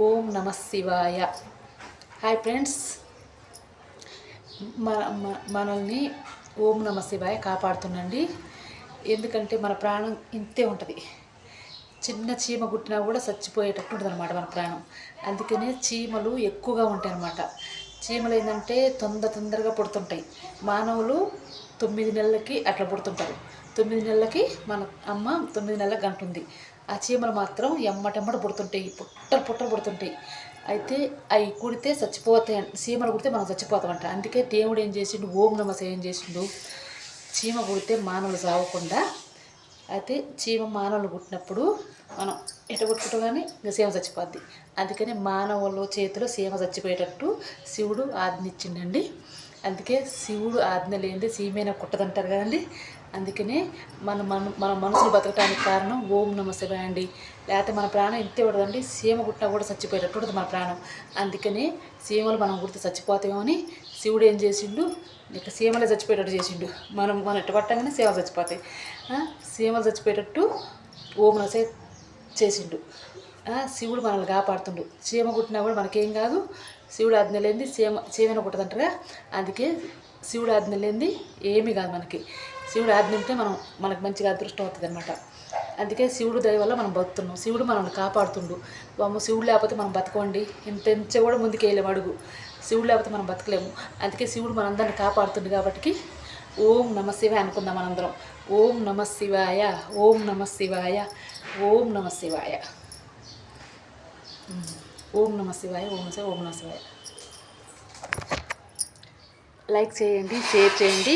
ఓం నమ శివాయ. Hi friends, మనల్ని ఓం నమ శివాయ కాపాడుతుండండి. ఎందుకంటే మన ప్రాణం ఇంతే ఉంటుంది. చిన్న చీమ గుట్టినా కూడా చచ్చిపోయేటట్టు ఉంటుంది అనమాట మన ప్రాణం. అందుకనే చీమలు ఎక్కువగా ఉంటాయి అన్నమాట. చీమలు ఏంటంటే తొందరగా పుడుతుంటాయి. మానవులు 9 నెలలకి అట్లా పుడుతుంటారు. 9 నెలలకి మన అమ్మ 9 నెలల గంటుంది. ఆ చీమలు మాత్రం ఎమ్మటెమ్మట పుడుతుంటాయి, పుట్టలు పుడుతుంటాయి. అయితే అవి కుడితే చచ్చిపోతాయి. చీమలు కుడితే మనం చచ్చిపోతామంట. అందుకే దేవుడు ఏం చేసిండు, ఓం నమ శివాయ ఏం చేసిండు, చీమ కుడితే మానవులు సాగకుండా. అయితే చీమ మానవులు కుట్టినప్పుడు మనం ఎట కొట్టుకుంటూ కానీ ఇంకా చీమ చచ్చిపోద్ది. అందుకని మానవుల చేతిలో చీమ చచ్చిపోయేటట్టు శివుడు ఆజ్ఞ ఇచ్చిండండి. అందుకే శివుడు ఆజ్ఞ లేనిదే చీమైనా కుట్టదంటారు కదండి. అందుకనే మన మనసులు బతకడానికి కారణం ఓం నమ శివాయ అండి. లేకపోతే మన ప్రాణం ఇంతే ఉండదండి. చీమ కుట్టినా కూడా చచ్చిపోయేటట్టు ఉంటుంది మన ప్రాణం. అందుకని చీమలు మనం కుడితే చచ్చిపోతామో అని శివుడు ఏం చేసిండు, ఇక చీమలే చచ్చిపోయేటట్టు చేసిండు. మనం ఎట్ట పట్టంగానే చీమలు చచ్చిపోతాయి. చీమలు చచ్చిపోయేటట్టు ఓం నమ శివాయ చేసిండు. శివుడు మనల్ని కాపాడుతుండు. చీమ కుట్టినా కూడా మనకేం కాదు. శివుడు ఆజ్ఞ లేనిది చీమను కుట్టదంటారా. అందుకే శివుడు ఆజ్ఞ లేనిది ఏమీ కాదు మనకి. శివుడు ఆజ్ఞ ఉంటే మనకు మంచిగా అదృష్టం అవుతుంది అనమాట. అందుకే శివుడు దయ వల్ల మనం బతుకుతున్నాం. శివుడు మనల్ని కాపాడుతుండు. శివుడు లేకపోతే మనం బతకండి, ఇంత కూడా ముందుకు వేయలేము అడుగు. శివుడు లేకపోతే మనం బతకలేము. అందుకే శివుడు మనందరిని కాపాడుతుండు. కాబట్టి ఓం నమ శివాయ అనుకుందాం మనందరం. ఓం నమ శివాయ, ఓం నమ శివాయ, ఓం నమ శివాయ, ఓం నమ శివాయ, ఓం నమ శివాయ, ఓం నమ శివాయ. లైక్ చేయండి, షేర్ చేయండి.